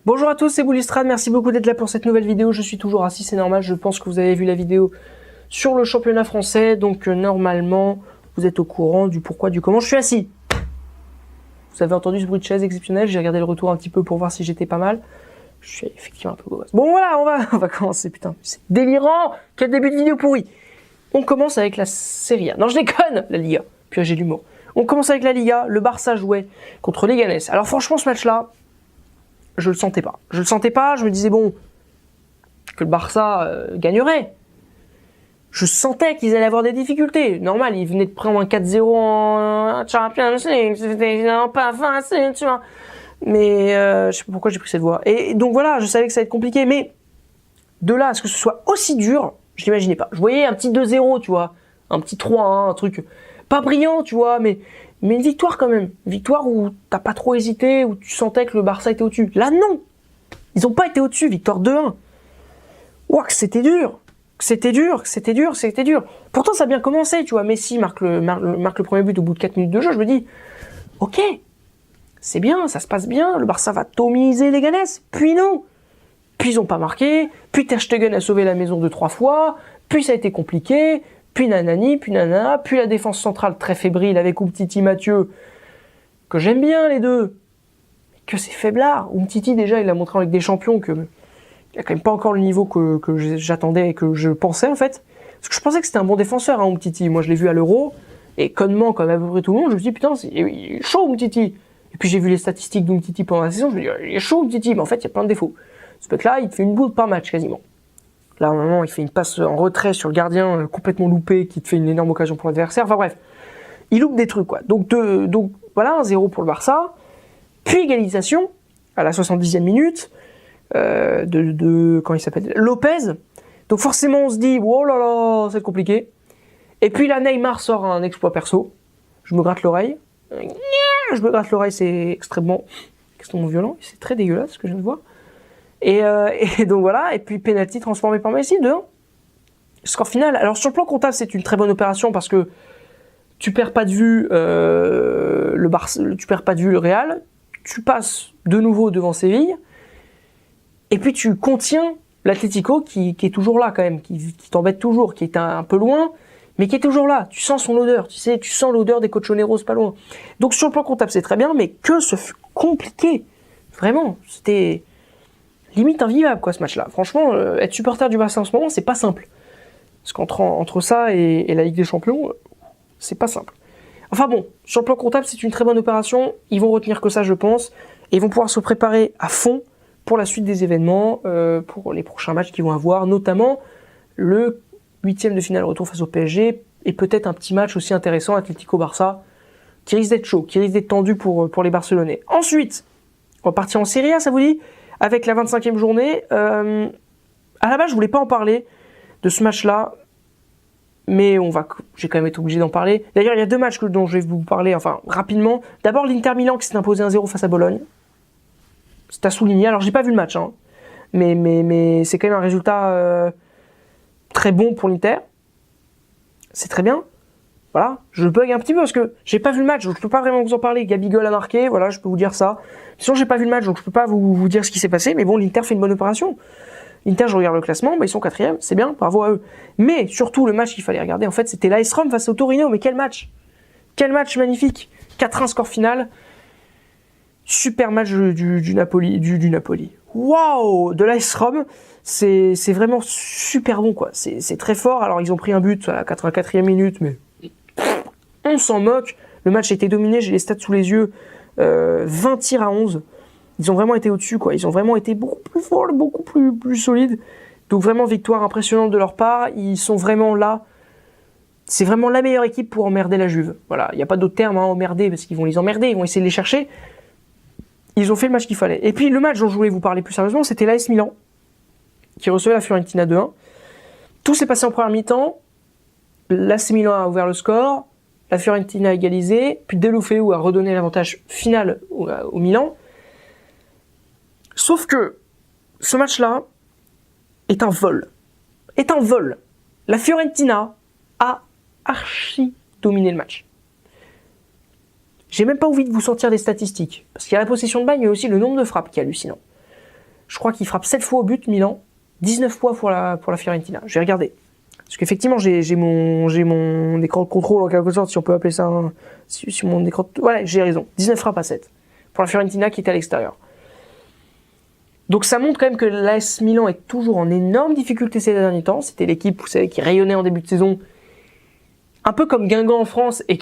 Bonjour à tous, c'est Boulistrad, merci beaucoup d'être là pour cette nouvelle vidéo. Je suis toujours assis, c'est normal, je pense que vous avez vu la vidéo sur le championnat français, donc normalement vous êtes au courant du pourquoi, du comment je suis assis. Vous avez entendu ce bruit de chaise exceptionnel, j'ai regardé le retour un petit peu pour voir si j'étais pas mal. Je suis effectivement un peu gosse. Bon voilà, on va commencer, putain, c'est délirant. Quel début de vidéo pourri. On commence avec la Serie A. Non, je déconne, la Liga, puis j'ai l'humour. On commence avec la Liga, le Barça jouait contre Leganés. Alors franchement, ce match-là, je le sentais pas. Je le sentais pas, je me disais bon, que le Barça gagnerait. Je sentais qu'ils allaient avoir des difficultés. Normal, ils venaient de prendre un 4-0 en Champions League, c'était pas facile, tu vois. Mais je sais pas pourquoi j'ai pris cette voie. Et donc voilà, je savais que ça allait être compliqué, mais de là à ce que ce soit aussi dur, je l'imaginais pas. Je voyais un petit 2-0, tu vois, un petit 3-1, un truc pas brillant, tu vois, mais une victoire quand même. Une victoire où t'as pas trop hésité, où tu sentais que le Barça était au-dessus. Là, non. Ils ont pas été au-dessus, victoire 2-1. Ouah, que c'était dur. C'était dur. Pourtant, ça a bien commencé, tu vois. Messi marque le premier but au bout de 4 minutes de jeu. Je me dis, ok, c'est bien, ça se passe bien. Le Barça va atomiser les Leganés. Puis non. Puis ils ont pas marqué. Puis Ter Stegen a sauvé la maison 2-3 fois. Puis ça a été compliqué. Puis nanani, puis nanana. Puis la défense centrale très fébrile avec Umtiti Mathieu, que j'aime bien les deux. Mais que c'est faiblard. Umtiti, déjà, il a montré avec des champions que il a quand même pas encore le niveau que j'attendais et que je pensais en fait. Parce que je pensais que c'était un bon défenseur, hein, Umtiti. Moi je l'ai vu à l'Euro, et connement comme à peu près tout le monde, je me suis dit putain, il est chaud Umtiti. Et puis j'ai vu les statistiques d'Umtiti pendant la saison, je me dis il est chaud Umtiti, mais en fait il y a plein de défauts. Ce mec-là, il te fait une boule par match quasiment. Là, à un moment, il fait une passe en retrait sur le gardien complètement loupé, qui te fait une énorme occasion pour l'adversaire. Enfin bref, il loupe des trucs quoi. Donc voilà, 1-0 pour le Barça. Puis égalisation à la 70e minute. Comment il s'appelle, Lopez. Donc forcément on se dit oh là là, c'est compliqué. Et puis là Neymar sort un exploit perso. Je me gratte l'oreille. C'est extrêmement violent. C'est très dégueulasse ce que je viens de voir. Et donc voilà. Et puis penalty transformé par Messi 2-1. Score final. Alors sur le plan comptable c'est une très bonne opération parce que tu perds pas de vue le Barça, tu perds pas de vue le Real. Tu passes de nouveau devant Séville. Et puis tu contiens l'Atlético qui est toujours là quand même, qui t'embête toujours, qui est un peu loin, mais qui est toujours là. Tu sens son odeur, tu sens l'odeur des cochoneros pas loin. Donc sur le plan comptable c'est très bien, mais que ce fut compliqué. Vraiment, c'était limite invivable quoi ce match-là. Franchement, être supporter du Barça en ce moment, c'est pas simple. Parce qu'entre ça et la Ligue des Champions, c'est pas simple. Enfin bon, sur le plan comptable c'est une très bonne opération. Ils vont retenir que ça je pense, et ils vont pouvoir se préparer à fond pour la suite des événements, pour les prochains matchs qu'ils vont avoir, notamment le 8e de finale retour face au PSG, et peut-être un petit match aussi intéressant, Atlético-Barça, qui risque d'être chaud, qui risque d'être tendu pour les Barcelonais. Ensuite, on va partir en Serie A, ça vous dit, avec la 25e journée. À la base, je voulais pas en parler de ce match-là, mais j'ai quand même été obligé d'en parler. D'ailleurs, il y a deux matchs dont je vais vous parler, enfin, rapidement. D'abord, l'Inter Milan qui s'est imposé 1-0 face à Bologne. C'est à souligner. Alors j'ai pas vu le match, hein, mais c'est quand même un résultat très bon pour l'Inter. C'est très bien. Voilà, je bug un petit peu parce que j'ai pas vu le match, donc je peux pas vraiment vous en parler. Gabigol a marqué, voilà, je peux vous dire ça. Sinon j'ai pas vu le match, donc je peux pas vous dire ce qui s'est passé. Mais bon, l'Inter fait une bonne opération. L'Inter, je regarde le classement, ils sont 4e, c'est bien, bravo à eux. Mais surtout le match qu'il fallait regarder, en fait, c'était l'AS Rome face au Torino. Mais quel match! Quel match magnifique! 4-1 score final. Super match du Napoli, du Napoli. Waouh, de l'AS Rome, c'est vraiment super bon quoi. C'est très fort. Alors ils ont pris un but à la 84e minute, mais on s'en moque. Le match a été dominé, j'ai les stats sous les yeux. 20 tirs à 11. Ils ont vraiment été au-dessus quoi. Ils ont vraiment été beaucoup plus forts, beaucoup plus solides. Donc vraiment victoire impressionnante de leur part. Ils sont vraiment là. C'est vraiment la meilleure équipe pour emmerder la Juve. Voilà, il n'y a pas d'autre terme, hein, emmerder, parce qu'ils vont les emmerder, ils vont essayer de les chercher. Ils ont fait le match qu'il fallait. Et puis le match dont je voulais vous parler plus sérieusement, c'était l'AS Milan, qui recevait la Fiorentina 2-1. Tout s'est passé en première mi-temps. L'AS Milan a ouvert le score, la Fiorentina a égalisé, puis Deulofeu a redonné l'avantage final au Milan. Sauf que ce match-là est un vol. La Fiorentina a archi dominé le match. J'ai même pas envie de vous sortir des statistiques, parce qu'il y a la possession de balle, mais aussi le nombre de frappes qui est hallucinant. Je crois qu'il frappe 7 fois au but, Milan. 19 fois pour la Fiorentina. Je vais regarder. Parce qu'effectivement, j'ai mon écran de contrôle, en quelque sorte, si on peut appeler ça sur mon écran de... Voilà, j'ai raison. 19 frappes à 7. Pour la Fiorentina qui est à l'extérieur. Donc ça montre quand même que l'AS Milan est toujours en énorme difficulté ces derniers temps. C'était l'équipe, vous savez, qui rayonnait en début de saison. Un peu comme Guingamp en France, et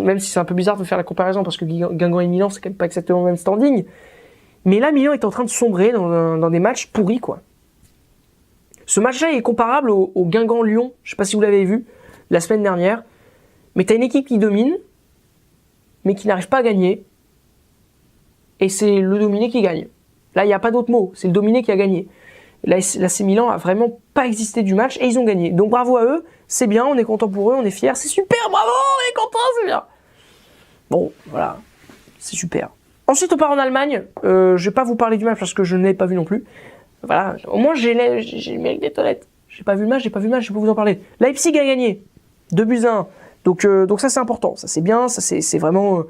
même si c'est un peu bizarre de faire la comparaison, parce que Guingamp et Milan, c'est quand même pas exactement le même standing. Mais là, Milan est en train de sombrer dans des matchs pourris, quoi. Ce match-là est comparable au Guingamp-Lyon, je sais pas si vous l'avez vu, la semaine dernière. Mais t'as une équipe qui domine, mais qui n'arrive pas à gagner. Et c'est le dominé qui gagne. Là, il n'y a pas d'autre mot, c'est le dominé qui a gagné. L'AC Milan a vraiment pas existé du match et ils ont gagné. Donc bravo à eux, c'est bien, on est content pour eux, on est fiers, c'est super, bravo, on est content, c'est bien. Bon, voilà, c'est super. Ensuite, on part en Allemagne. Je vais pas vous parler du match parce que je ne l'ai pas vu non plus. Voilà, au moins j'ai le mérite des toilettes. J'ai pas vu le match, je peux vous en parler. Leipzig a gagné, 2-1. Donc ça c'est important, ça c'est bien, ça c'est vraiment...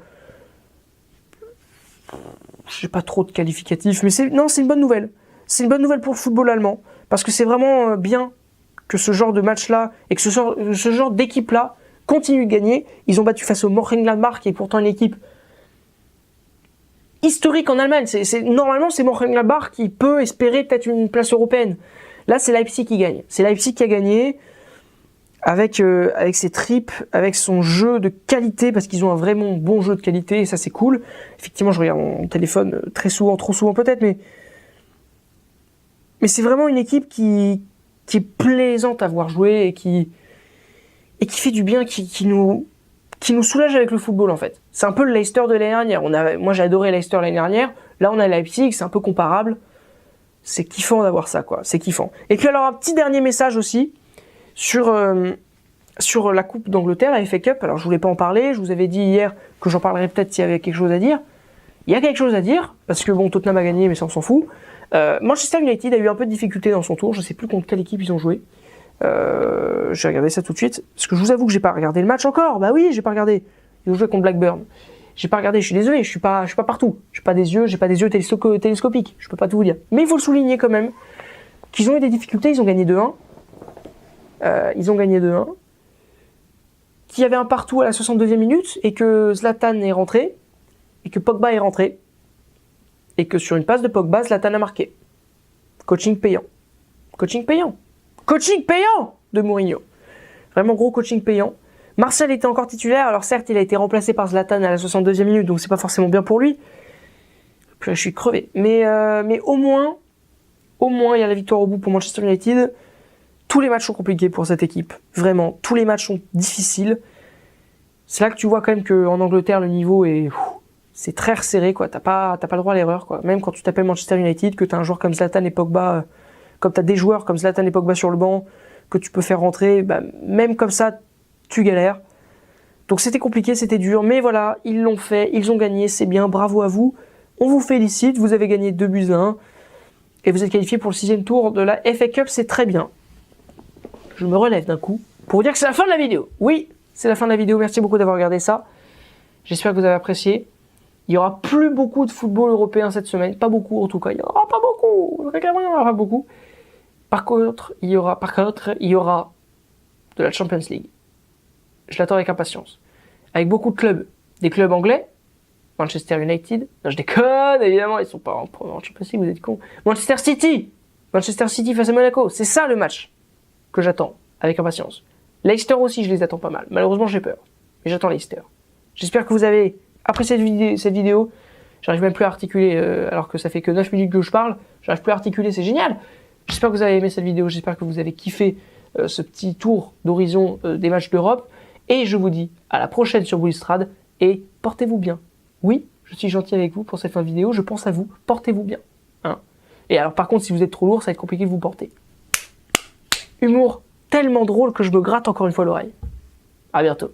j'ai pas trop de qualificatifs, mais c'est une bonne nouvelle. C'est une bonne nouvelle pour le football allemand, parce que c'est vraiment bien que ce genre de match-là, et que ce genre d'équipe-là continue de gagner. Ils ont battu face au Mönchengladbach, qui est pourtant une équipe historique en Allemagne. Normalement, c'est Mönchengladbach qui peut espérer peut-être une place européenne. Là, c'est Leipzig qui gagne. C'est Leipzig qui a gagné avec ses tripes, avec son jeu de qualité, parce qu'ils ont un vraiment bon jeu de qualité, et ça, c'est cool. Effectivement, je regarde mon téléphone très souvent, trop souvent peut-être, mais c'est vraiment une équipe qui est plaisante à voir jouer et qui fait du bien, qui nous soulage avec le football, en fait. C'est un peu le Leicester de l'année dernière. Moi, j'ai adoré Leicester l'année dernière. Là, on a Leipzig, c'est un peu comparable. C'est kiffant d'avoir ça, quoi. C'est kiffant. Et puis alors, un petit dernier message aussi sur la Coupe d'Angleterre, la FA Cup. Alors, je voulais pas en parler. Je vous avais dit hier que j'en parlerais peut-être s'il y avait quelque chose à dire. Il y a quelque chose à dire, parce que bon, Tottenham a gagné, mais ça, on s'en fout. Manchester United a eu un peu de difficulté dans son tour. Je sais plus contre quelle équipe ils ont joué. J'ai regardé ça tout de suite, parce que je vous avoue que j'ai pas regardé le match encore. Bah oui, j'ai pas regardé. Ils ont joué contre Blackburn. J'ai pas regardé, je suis désolé, je suis pas partout. J'ai pas des yeux télescopiques. Je peux pas tout vous dire. Mais il faut le souligner quand même qu'ils ont eu des difficultés. Ils ont gagné 2-1. Qu'il y avait un partout à la 62e minute et que Zlatan est rentré et que Pogba est rentré et que sur une passe de Pogba, Zlatan a marqué. Coaching payant de Mourinho. Vraiment gros coaching payant. Martial était encore titulaire, alors certes il a été remplacé par Zlatan à la 62e minute, donc c'est pas forcément bien pour lui. Puis là, je suis crevé. Mais au moins il y a la victoire au bout pour Manchester United. Tous les matchs sont compliqués pour cette équipe. Vraiment, tous les matchs sont difficiles. C'est là que tu vois quand même qu'en Angleterre, le niveau c'est très resserré, quoi. T'as pas le droit à l'erreur, quoi. Même quand tu t'appelles Manchester United, que t'as un joueur comme Zlatan et Pogba, comme t'as des joueurs comme Zlatan et Pogba sur le banc, que tu peux faire rentrer, bah, même comme ça, tu galères. Donc c'était compliqué, c'était dur, mais voilà, ils l'ont fait, ils ont gagné, c'est bien, bravo à vous. On vous félicite, vous avez gagné 2-1 et vous êtes qualifié pour le 6e tour de la FA Cup, c'est très bien. Je me relève d'un coup pour vous dire que c'est la fin de la vidéo. Oui, c'est la fin de la vidéo, merci beaucoup d'avoir regardé ça. J'espère que vous avez apprécié. Il n'y aura plus beaucoup de football européen cette semaine, pas beaucoup en tout cas, il n'y en aura pas beaucoup, récemment il n'y en aura pas beaucoup. Par contre, il y aura de la Champions League. Je l'attends avec impatience. Avec beaucoup de clubs. Des clubs anglais. Manchester United. Non, je déconne, évidemment, ils sont pas en Champions League, vous êtes cons. Manchester City face à Monaco. C'est ça le match que j'attends avec impatience. Leicester aussi, je les attends pas mal. Malheureusement, j'ai peur. Mais j'attends Leicester. J'espère que vous avez apprécié cette vidéo. J'arrive même plus à articuler, alors que ça fait que 9 minutes que je parle. J'arrive plus à articuler, c'est génial. J'espère que vous avez aimé cette vidéo. J'espère que vous avez kiffé ce petit tour d'horizon des matchs d'Europe. Et je vous dis à la prochaine sur Bullistrade. Et portez-vous bien. Oui, je suis gentil avec vous pour cette fin de vidéo. Je pense à vous. Portez-vous bien. Hein. Et alors par contre, si vous êtes trop lourd, ça va être compliqué de vous porter. Humour tellement drôle que je me gratte encore une fois l'oreille. À bientôt.